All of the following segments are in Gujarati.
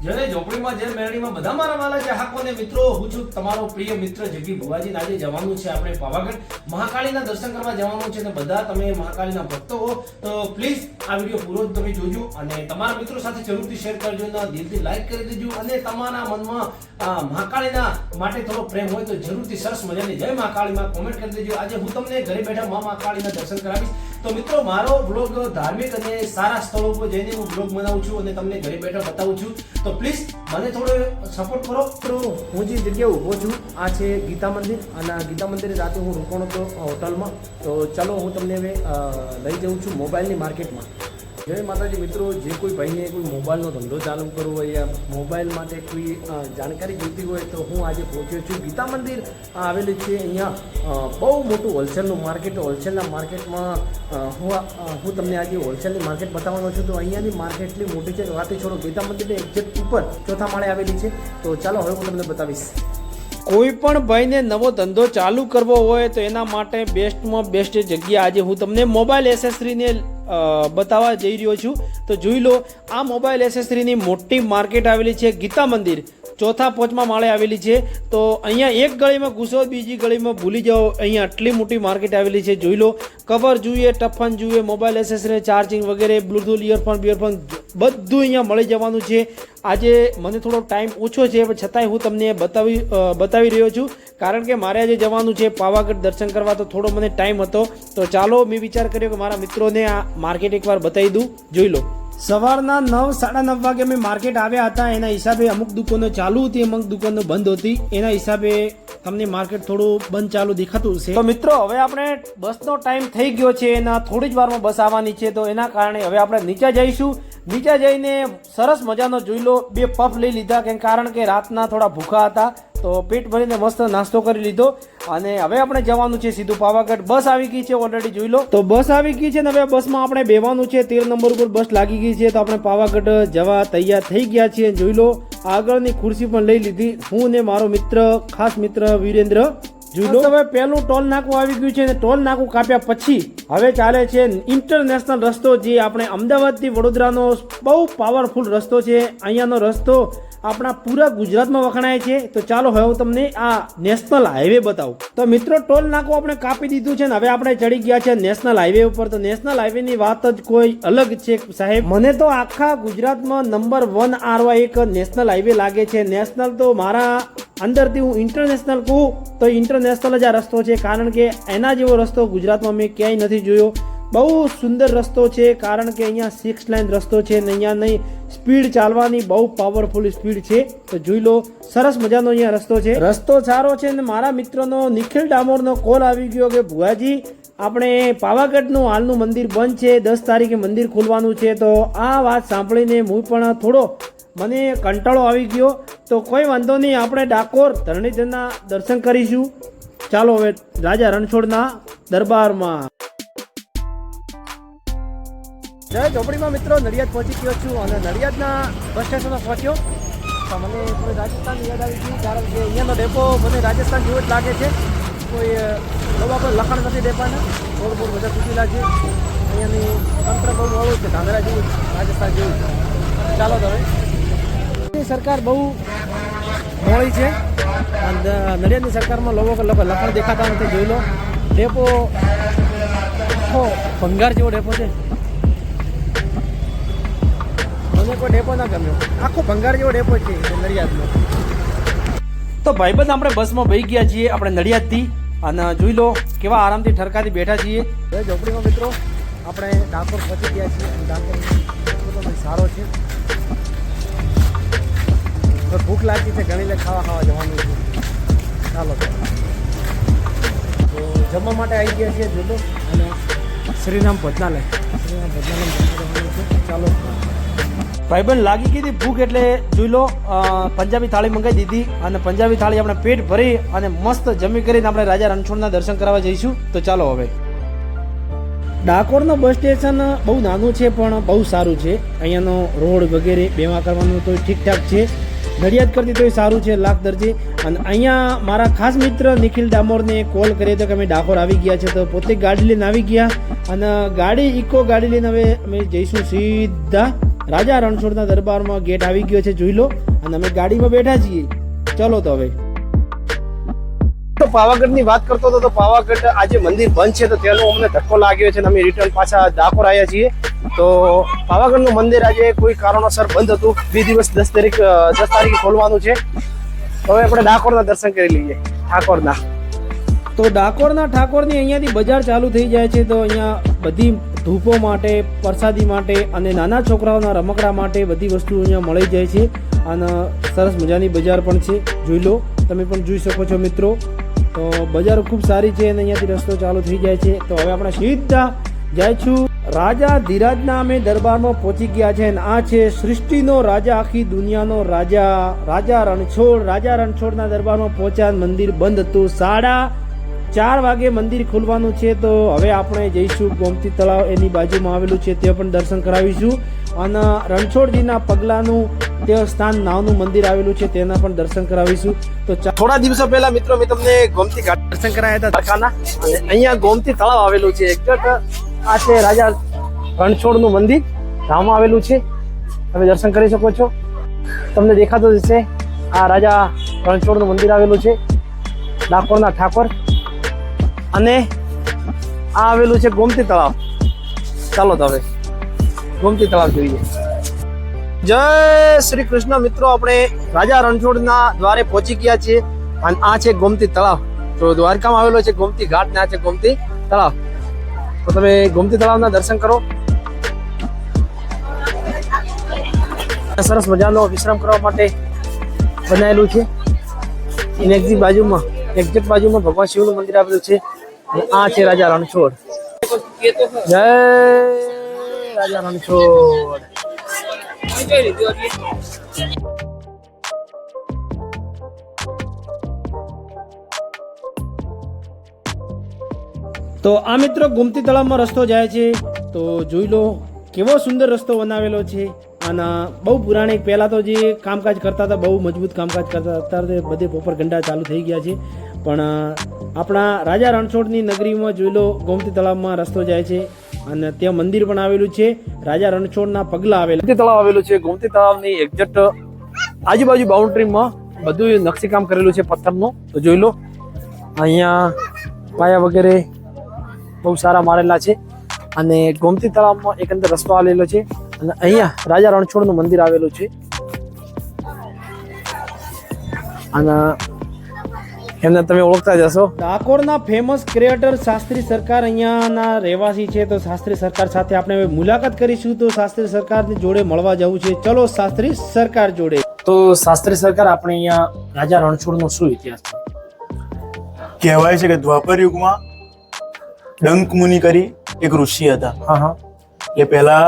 જય ઝોપડીમાં જય મેરડીમાં બધા મારા વાલા ચાહકોને મિત્રો, હું છું તમારો પ્રિય મિત્ર જગ્ગી ભુવાજી. આજે જવાનું છે આપણે પાવાગઢ મહાકાળીના દર્શન કરવા જવાનું છે. અને બધા તમે મહાકાળીના ભક્તો હો તો પ્લીઝ આ વિડીયો પૂરો તમે જોજો અને તમારા મિત્રો સાથે જરૂરથી શેર કરજો અને દિલથી લાઈક કરી દેજો. અને તમારા મનમાં મહાકાળીના માટે થોડો પ્રેમ હોય તો જરૂરથી સરસ મજાની જય મહાકાળીમાં કોમેન્ટ કરી દેજો. આજે હું તમને ઘરે બેઠા મહાકાળીના દર્શન કરાવીશ. તો મિત્રો, મારો બ્લોગ ધાર્મિક અને સારા સ્થળો પર જઈને હું બ્લોગ બનાવું છું અને તમને ઘરે બેઠા બતાવું છું. તો પ્લીઝ મને થોડો સપોર્ટ કરો. તો હું જે જગ્યાએ ઊભો છું આ છે ગીતા મંદિર, અને આ ગીતા મંદિરે રાતે હું રોકાણો હતો હોટલમાં. તો ચાલો હું તમને હવે લઈ જાઉં છું મોબાઈલની માર્કેટમાં. જય માતાજી મિત્રો, જે કોઈ ભાઈને કોઈ મોબાઈલનો ધંધો ચાલુ કરવો હોય યા મોબાઈલ માટે કોઈ જાણકારી જોઈતી હોય તો હું આજે પહોંચ્યો છું ગીતા મંદિર આવેલું છે. અહીંયા બહુ મોટું હોલસેલનું માર્કેટ. હોલસેલના માર્કેટમાં હું તમને આજે હોલસેલની માર્કેટ બતાવવાનો છું. તો અહીંયાની માર્કેટ એટલી મોટી છે કે વાતે છોડો. ગીતા મંદિરની એક્ઝેક્ટ ઉપર ચોથા માળે આવેલી છે. તો ચાલો હવે હું તમને બતાવીશ. કોઈ પણ ભાઈને નવો ધંધો ચાલુ કરવો હોય તો એના માટે બેસ્ટમાં બેસ્ટ જગ્યા આજે હું તમને મોબાઈલ એસેસરીને બતાવવા જઈ રહ્યો છું. તો જોઈ લો, આ મોબાઈલ એસેસરીની મોટી માર્કેટ આવેલી છે ગીતા મંદિર ચોથા પાંચમા માળે આવેલી છે. તો અહીંયા એક ગળીમાં ઘૂસો બીજી ગળીમાં ભૂલી જાઓ. અહીંયા આટલી મોટી માર્કેટ આવેલી છે. જોઈ લો, કવર જોઈએ, ટફન જોઈએ, મોબાઈલ એસેસરી, ચાર્જિંગ વગેરે, બ્લૂટૂથ, ઇયરફોન બધું અહીંયા મળી જવાનું છે. આજે મને થોડો ટાઈમ ઓછો છે પણ છતાંય હું તમને બતાવી રહ્યો છું, કારણ કે મારે આજે જવાનું છે પાવાગઢ દર્શન કરવા. તો થોડો મને ટાઈમ હતો તો ચાલો મેં વિચાર કર્યો કે મારા મિત્રોને આ માર્કેટ એકવાર બતાવી દઉં. જોઈ લો, સવારના 9, 9:30 વાગે અમે માર્કેટ આવ્યા હતા. એના હિસાબે અમુક દુકાનો ચાલુ હતી, અમુક દુકાનો બંધ હતી. એના હિસાબે તમને માર્કેટ થોડું બંધ ચાલુ દેખાતું છે. તો મિત્રો, હવે આપણે બસનો ટાઈમ થઈ ગયો છે. એના થોડી જ વારમાં બસ આવવાની છે. તો એના કારણે હવે આપણે નીચે જઈશું. નીચે જઈને સરસ મજાનો જોઈ લો 2 પફ લઈ લીધા, કારણ કે રાતના થોડા ભૂખા હતા. તો પેટ ભરીને મસ્ત નાસ્તો કરી લીધો અને હવે આપણે જવાનું છે સીધું પાવાગઢ. બસ આવી ગઈ છે ઓલરેડી, જોઈ લો. તો બસ આવી ગઈ છે ને હવે બસમાં આપણે બેવાનું છે. 13 નંબર ઉપર બસ લાગી ગઈ છે. તો આપણે પાવાગઢ જવા તૈયાર થઈ ગયા છીએ. જોઈ લો, આગળની ખુરશી પણ લઈ લીધી, હું ને મારો મિત્ર, ખાસ મિત્ર વિરેન્દ્ર. જોઈ લો, હવે પહેલું ટોલ નાકું આવી ગયું છે અને ટોલ નાકું કાપ્યા પછી હવે ચાલે છે ઇન્ટરનેશનલ રસ્તો, જે આપણે અમદાવાદથી વડોદરાનો બહુ પાવરફુલ રસ્તો છે. અહીંયાનો રસ્તો આપણા પૂરા ગુજરાતમાં વખણાય છે. તો ચાલો હવે હું તમને આ નેશનલ હાઈવે બતાવું. તો મિત્રો, ટોલ નાકું આપણે કાપી દીધું છે ને હવે આપણે ચડી ગયા છે નેશનલ હાઈવે ઉપર. તો નેશનલ હાઈવેની વાત જ કોઈ અલગ છે સાહેબ. મને તો આખા ગુજરાતમાં નંબર 1 આરવા એક નેશનલ હાઈવે લાગે છે. નેશનલ તો મારા અંદરથી હું ઇન્ટરનેશનલ કહું તો ઇન્ટરનેશનલ જ આ રસ્તો છે, કારણ કે એના જેવો રસ્તો ગુજરાતમાં મેં ક્યાંય નથી જોયો. બહુ સુંદર રસ્તો છે, કારણ કે અહીંયા 6 લાઇન રસ્તો છે ને અહીંયાની સ્પીડ ચાલવાની બહુ પાવરફુલ સ્પીડ છે. તો જોઈ લો, સરસ મજાનો અહીંયા રસ્તો છે. રસ્તો સારો છે. અને મારા મિત્રનો નિખિલ ડામોરનો કોલ આવી ગયો કે ભુવાજી, આપણે પાવાગઢનું હાલનું મંદિર બંધ છે, 10 તારીખે મંદિર ખોલવાનું છે. તો આ વાત સાંભળીને હું પણ થોડો મને કંટાળો આવી ગયો. તો કોઈ વાંધો નહીં, આપણે ડાકોર ધરણીધરના દર્શન કરીશું. ચાલો હવે રાજા રણછોડના દરબારમાં. જય ઝોપડીમાં મિત્રો, નડિયાદ પહોંચી ગયો છું અને નડિયાદના બસ સ્ટેશનમાં પહોંચ્યો તો મને થોડી રાજસ્થાન યાદ આવી ગઈ, કારણ કે અહીંયાનો ડેપો મને રાજસ્થાન જેવો જ લાગે છે. કોઈ લોબા પર લખાણ નથી ડેપાને, રોડ બોડ બધા તૂટેલા છે. અહીંયાની તંત્ર બહુ વાળું છે, ધાંધરા જેવું, રાજસ્થાન જેવું. ચાલો તો હવે સરકાર બહુ મોડી છે. નડિયાદની સરકારમાં લોકો લખાણ દેખાતા નથી. જોઈ લો, ડેપો આખો ભંગાર જેવો ડેપો છે. મને કોઈ ડેપો ના ગમ્યો, આખો ભંગાર જેવો ડેપો છે નડિયાદનો. તો ભાઈબંધ, આપણે બસમાં બેસી ગયા છીએ આપણે નડિયાદથી, અને જોઈ લો કેવા આરામથી ઠરકાથી બેઠા છીએ. ઝોપડીમાં મિત્રો, આપણે ડાકોર પહોંચી ગયા છીએ. ડાકોર સારો છે. ભૂખ લાગી છે ઘણી, લે ખાવા જવાનું છે. ચાલો તો જમવા માટે આવી ગયા છીએ. જોઈ લો, અને શ્રીરામ ભોજનાલય જમવાનું છે. ચાલો ભાઈબંધ, લાગી ગઈ હતી ભૂખ એટલે જોઈ લો પંજાબી થાળી મંગાવી દીધી અને પંજાબી થાળી આપણે પેટ ભરી અને મસ્ત જમી કરીને આપણે રાજા રણછોડના દર્શન કરવા જઈશું. તો ચાલો હવે. ડાકોરનો બસ સ્ટેશન બહુ નાનું છે પણ બહુ સારું છે. અહીંયાનો રોડ વગેરે બેમાં કરવાનું તો ઠીકઠાક છે. નડિયાદ કરતી તોય સારું છે, લાખ દરજે. અને અહીંયા મારા ખાસ મિત્ર નિખિલ ડામોરને કોલ કર્યો હતો કે અમે ડાકોર આવી ગયા છે. તો પોતે ગાડી લઈને આવી ગયા અને ગાડી ઇકો ગાડી લઈને હવે અમે જઈશું સીધા રાજા રણછોડના દરબારમાં ગેટ આવી ગયો છે, જોઈ લો. અને અમે ગાડીમાં બેઠા છીએ. ચલો તો હવે તો પાવાગઢની વાત કરતો હતો તો પાવાગઢ આજે મંદિર બંધ છે તો તેનો અમને ધક્કો લાગ્યો છે અને અમે રિટર્ન પાછા ડાકોર આવ્યા છીએ. તો પાવાગઢનું મંદિર આજે કોઈ કારણોસર બંધ હતું. 2 દિવસ 10 તારીખે ખોલવાનું છે. તો હવે આપણે ડાકોરના દર્શન કરી લઈએ. ઠાકોરના તો ડાકોરના ઠાકોરની અહીંયાથી બજાર ચાલુ થઈ જાય છે. તો અહીંયા બધી ધૂપો માટે, પ્રસાદી માટે અને નાના છોકરાઓના રમકડા માટે બધી વસ્તુ અહીંયા મળી જાય છે. અને સરસ મજાની બજાર પણ છે, જોઈ લો. તમે પણ જોઈ શકો છો મિત્રો. તો બજાર ખૂબ સારી છે અને અહીંયાથી રસ્તો ચાલુ થઈ જાય છે. તો હવે આપણે સીધા જાય છું રાજા ધીરાજના અમે દરબારમાં પહોંચી ગયા છે. અને આ છે સૃષ્ટિનો રાજા, આખી દુનિયાનો રાજા, રાજા રણછોડ. રાજા રણછોડના દરબારમાં પહોંચ્યા. મંદિર બંધ હતું. 4:30 વાગે મંદિર ખુલવાનું છે. તો હવે આપણે જઈશું ગોમતી તળાવ, એની બાજુમાં આવેલું છે, તે પણ દર્શન કરાવીશું. અને રણછોડજીના પગલાનું તે સ્થાન નાવનું મંદિર આવેલું છે, તેના પણ દર્શન કરાવીશું. તો થોડા દિવસો પહેલા મિત્રો મેં તમને ગોમતી ઘાટ દર્શન કરાયા હતા દ્વારકાના. અને અહીંયા ગોમતી તળાવ આવેલું છે. એક્ઝેક્ટ આ છે રાજા રણછોડનું મંદિર, ધામમાં આવેલું છે. તમે દર્શન કરી શકો છો. તમને દેખાતું જ છે આ રાજા રણછોડનું મંદિર આવેલું છે, ડાકોરના ઠાકોર. અને આ આવેલું છે ગોમતી તળાવ. ચાલો તો હવે ગોમતી તળાવ જોઈએ. જય શ્રી કૃષ્ણ મિત્રો, આપણે રાજા રણછોડના દ્વારે પહોંચી ગયા છીએ. અને આ છે ગોમતી તળાવ. તો દ્વારકામાં આવેલો છે ગોમતી ઘાટ ને આ છે ગોમતી તળાવ. તો તમે ગોમતી તળાવના દર્શન કરો. સરસ મજાનો વિશ્રામ કરવા માટે બનાવેલું છે. એની એક્ઝેક્ટ બાજુમાં ભગવાન શિવનું મંદિર આવેલું છે. આ છે રાજા રણછોડ. જય રાજા રણછોડ. તો આ મિત્રો ગોમતી તળાવમાં રસ્તો જાય છે. તો જોઈ લો કેવો સુંદર રસ્તો બનાવેલો છે. અને બહુ પુરાણિક, પહેલાં તો જે કામકાજ કરતા હતા બહુ મજબૂત કામકાજ કરતા, અત્યારે બધે પોપર ગંડા ચાલુ થઈ ગયા છે. પણ આપણા રાજા રણછોડની નગરીમાં જોઈ લો ગોમતી તળાવમાં રસ્તો જાય છે. અને ત્યાં મંદિર પણ આવેલું છે, રાજા રણછોડના પગલા આવેલા. ગોમતી તળાવ આવેલું છે. ગોમતી તળાવની એક્ઝેક્ટ આજુબાજુ બાઉન્ડ્રીમાં બધું નકશીકામ કરેલું છે પથ્થરનું. તો જોઈ લો અહીંયા પાયા વગેરે બહુ સારા મારેલા છે. અને ગોમતી તળાવમાં એક અંદર રસ્તો આવેલો છે. અને અહીંયા રાજા રણછોડનું મંદિર આવેલું છે. અને એમને તમે ઓળખતા જશો. ડાકોરના ફેમસ ક્રિએટર શાસ્ત્રી સરકાર અહીંયાના રહેવાસી છે. તો શાસ્ત્રી સરકાર સાથે આપણે હવે મુલાકાત કરીશું. તો શાસ્ત્રી સરકારની જોડે મળવા જવું છે. ચલો શાસ્ત્રી સરકાર જોડે. તો શાસ્ત્રી સરકાર, આપણે અહીંયા રાજા રણછોડનો શું ઇતિહાસ છે? કહેવાય છે કે દ્વાપર યુગમાં ડંક મુનિ કરી એક ઋષિ હતા. એટલે પહેલા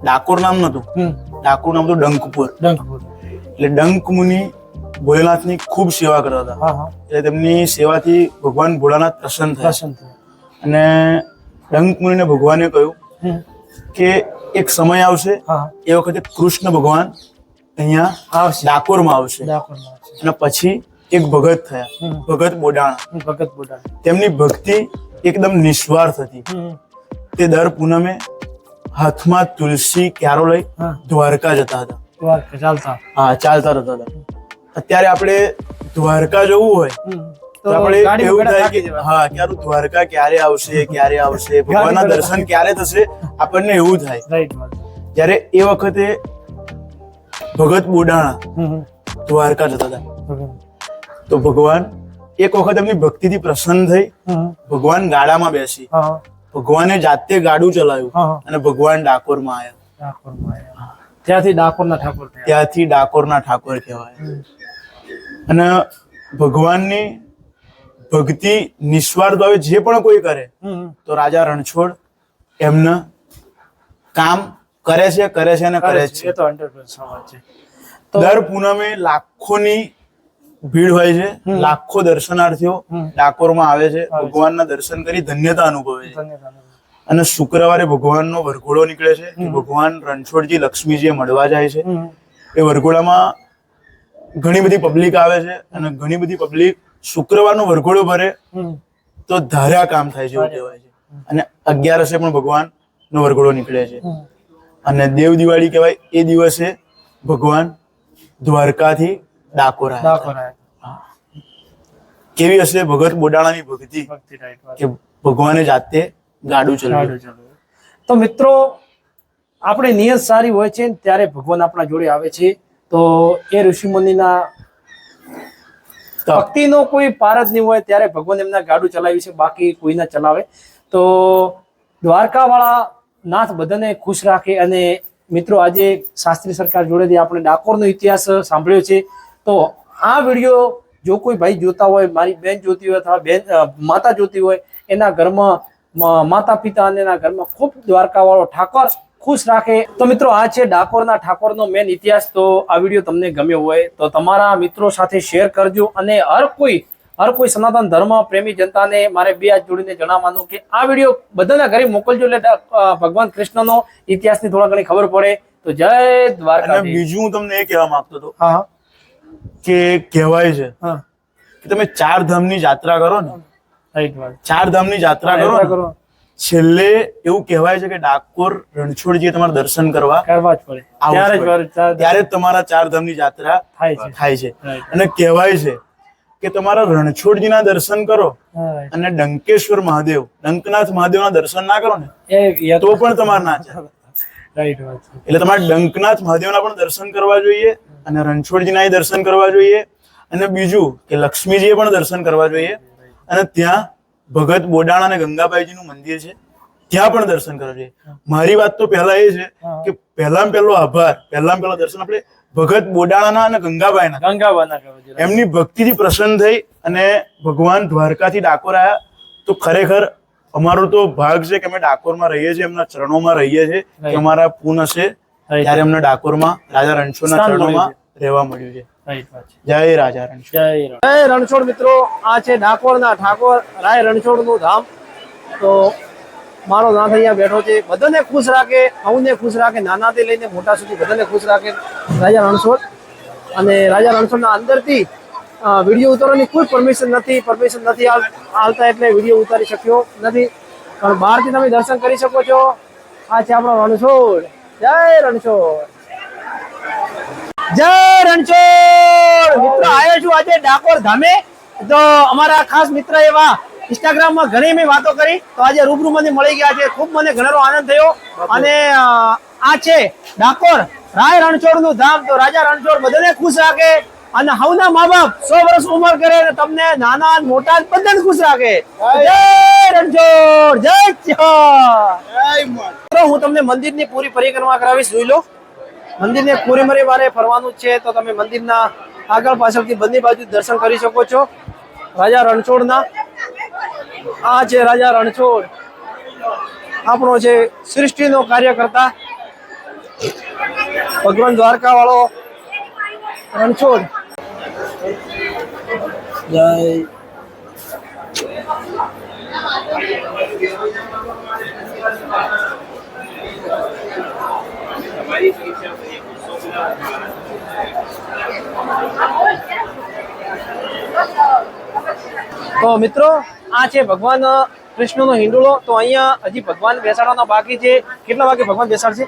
ડાકોર નામ નતું, ડાકોર નામ હતું ડંકપુર. એટલે ડંક મુનિ ભોલેનાથની ખૂબ સેવા કરતા હતા. એટલે તેમની સેવાથી ભગવાન ભોળાનાથ પ્રસન્ન થયા. અને ડંક મુનિને ભગવાને કહ્યું કે એક સમય આવશે, એ વખતે કૃષ્ણ ભગવાન અહીંયા ડાકોરમાં આવશે. અને પછી એક ભગત થયા, ભગત બોડાણા. તેમની ભક્તિ એકદમ નિસ્વાર્થ હતી. તે દર પૂનમે હાથમાં તુલસી ક્યારો લઈ દ્વારકા જતા હતા. ચાલતા રહેતા હતા. અત્યારે આપણે દ્વારકા જવું હોય તો આપણે એવું થાય કે ક્યારું દ્વારકા ક્યારે આવશે, ભગવાનના દર્શન ક્યારે થશે, આપણને એવું થાય. જ્યારે એ વખતે ભગત બોડાણા દ્વારકા જતા હતા તો ભગવાન એક વખત એમની ભક્તિથી પ્રસન્ન થઈ. ભગવાન ગાડામાં બેસી, ભગવાને જાતે ગાડું ચલાવ્યું અને ભગવાન ડાકોરમાં આવ્યા. ત્યાંથી ડાકોરના ઠાકોર કહેવાય. અને ભગવાનની ભક્તિ નિસ્વાર્થ ભાવે જે પણ કોઈ કરે તો રાજા રણછોડ એમને કામ કરે છે. દર પૂનમે લાખોની ભીડ હોય છે, લાખો દર્શનાર્થીઓ ડાકોરમાં આવે છે, ભગવાનના દર્શન કરી ધન્યતા અનુભવે છે. અને શુક્રવારે ભગવાનનો વરઘોડો નીકળે છે. ભગવાન રણછોડજી લક્ષ્મીજીએ મળવા જાય છે. એ વરઘોડામાં ઘણી બધી પબ્લિક આવે છે અને ઘણી બધી પબ્લિક શુક્રવારનો વરઘોડો ભરે તો ધાર્યા કામ થાય છે એવું કહેવાય છે. અને 11 પણ ભગવાનનો વરઘોડો નીકળે છે. અને દેવ દિવાળી કહેવાય. એ દિવસે ભગવાન દ્વારકાથી ડાકોર આવ્યા. કેવી હશે ભગત બોડાણાની ભક્તિ કે ભગવાને જાતે ગાડું ચલાવ્યું. તો મિત્રો આપણે નિયત સારી હોય છે ત્યારે ભગવાન આપણા જોડે આવે છે. તો એ ઋષિમુનિના ભક્તિનો કોઈ પાર જ નહીં હોય ત્યારે ભગવાન એમના ગાડું ચલાવ્યું છે, બાકી કોઈ ના ચલાવે. તો દ્વારકા વાળા નાથ બધાને ખુશ રાખે. અને મિત્રો આજે શાસ્ત્રી સરકાર જોડેથી આપણે ડાકોરનો ઇતિહાસ સાંભળ્યો છે. તો આ વિડીયો જો કોઈ ભાઈ જોતા હોય, મારી બેન જોતી હોય અથવા બેન માતા જોતી હોય, એના ઘરમાં માતા પિતા અને એના ઘરમાં ખૂબ દ્વારકા વાળો ઠાકોર ખુશ રાખે. તો મિત્રો આ છે ડાકોરના ઠાકોરનો મેન ઇતિહાસ. તો આ વિડીયો તમને ગમ્યો હોય તો તમારા મિત્રો સાથે શેર કરજો. અને હર કોઈ સનાતન ધર્મ પ્રેમી જનતાને મારે બે હાથ જોડીને જણાવવાનું કે આ વિડીયો બધાના ઘરે મોકલજો, એટલે ભગવાન કૃષ્ણનો ઇતિહાસની થોડા ઘણી ખબર પડે. તો જય દ્વારકા. અને બીજું હું તમને એ કહેવા માંગતો હતો કે કહેવાય છે કે તમે 4 ધામની યાત્રા કરો ને, 4 ધામની યાત્રા કરો, છેલ્લે એવું કહેવાય છે કે ડાકોર રણછોડજી તમારે દર્શન કરવા જ પડે. ત્યારે તમારા 4 ધામની યાત્રા થાય છે. અને કહેવાય છે કે તમારા રણછોડજીના દર્શન કરો અને ડંકેશ્વર મહાદેવ, ડંકનાથ મહાદેવના દર્શન ના કરો ને તો પણ તમારે ના ચાલે. એટલે તમારે ડંકનાથ મહાદેવના પણ દર્શન કરવા જોઈએ અને રણછોડજીના દર્શન કરવા જોઈએ. અને બીજું કે લક્ષ્મીજીએ પણ દર્શન કરવા જોઈએ. અને ત્યાં ભગત બોડાણા અને ગંગાબાઈજીનું મંદિર છે, ત્યાં પણ દર્શન કરવા જોઈએ. મારી વાત તો પહેલા એ છે કે પહેલામાં પહેલો આભાર, પહેલામાં પહેલા દર્શન આપણે ભગત બોડાણાના અને ગંગાબાઈના એમની ભક્તિથી પ્રસન્ન થઈ અને ભગવાન દ્વારકાથી ડાકોર આવ્યા. તો ખરેખર અમારો તો ભાગ છે કે અમે ડાકોરમાં રહીએ છીએ, એમના ચરણોમાં રહીએ છીએ. કે અમારા પૂન હશે ત્યારે અમને ડાકોરમાં રાજા રણછોડના ચરણોમાં રહેવા મળ્યું છે. જય રાજા રણછોડ. જય રણછોડ. મિત્રો આ છે ડાકોરના ઠાકોર રાય રણછોડનું ધામ. તો મારો નાથ અહીંયા બેઠો છે. બધાને ખુશ રાખે, સૌને ખુશ રાખે, નાનાથી લઈને મોટા સુધી બધાને ખુશ રાખે રાજા રણછોડ. અને રાજા રણછોડના અંદરથી વિડીયો ઉતારવાની કોઈ પરમિશન નથી આવતા, એટલે વિડીયો ઉતારી શક્યો નથી. પણ બહારથી તમે દર્શન કરી શકો છો. આ છે આપણો રણછોડ. જય રણછોડ. જય રણછોડ. મિત્રો આવ્યો છું આજે ડાકોર ધામે. તો અમારા ખાસ મિત્ર એવા ઇન્સ્ટાગ્રામમાં ઘણી મેં વાતો કરી, તો આજે રૂબરૂ મને મળી ગયા છે. ખૂબ મને ઘણો આનંદ થયો. અને આ છે ડાકોર રાય રણછોડનું ધામ. તો રાજા રણછોડ બધાને ખુશ રાખે અને હવના મા બાપ 100 વર્ષ ઉંમર કરે અને તમને નાના મોટા બધાને ખુશ રાખે. જય રણછોડ. જય. હું તમને મંદિરની પૂરી પરિક્રમા કરાવીશ, જોઈ લો. મંદિરને પૂરી વારે ફરવાનું છે. તો તમે મંદિરના આગળ પાછળથી બંને બાજુ દર્શન કરી શકો છો રાજા રણછોડના. આ છે રાજા રણછોડ, આપણો છે સૃષ્ટિનો કાર્યકર્તા, ભગવાન દ્વારકા વાળો રણછોડ. જય. તો મિત્રો આ છે ભગવાન કૃષ્ણનો હિંડોળો. તો અહીંયા હજી ભગવાન બેસાડવાના બાકી છે. કેટલા વાગે ભગવાન બેસાડશે?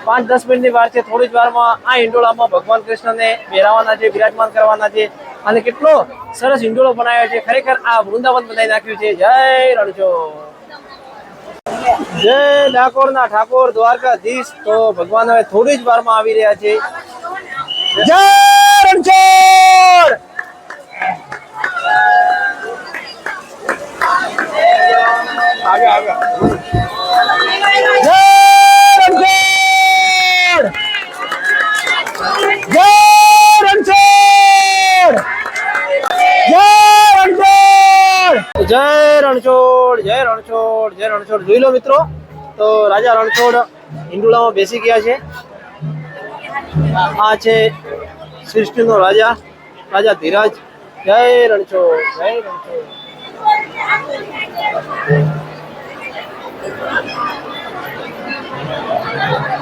5-10 મિનિટની વાર છે. થોડી જ વારમાં આ હિંડોળામાં ભગવાન કૃષ્ણને બેરાવાના છે, બિરાજમાન કરવાના છે. અને કેટલો સરસ હિંડોળો બનાવ્યો છે. ખરેખર આ વૃંદાવન બનાવી નાખ્યું છે. જય રણછોડ. જય ડાકોરના ઠાકોર દ્વારકાધીશ. તો ભગવાન હવે થોડી જ વારમાં આવી રહ્યા છે. જય રણછોડ. જય રણછોડ. જય રણછોડ. જય રણછોડ. જય રણછોડ. જય રણછોડ. જય રણછોડ. જોઈ લો મિત્રો, તો રાજા રણછોડ હિંડોળામાં બેસી ગયા છે. આ છે સૃષ્ટિનો રાજા, રાજા ધીરાજ. જય રણછોડ. જય રણછોડ. Thank you.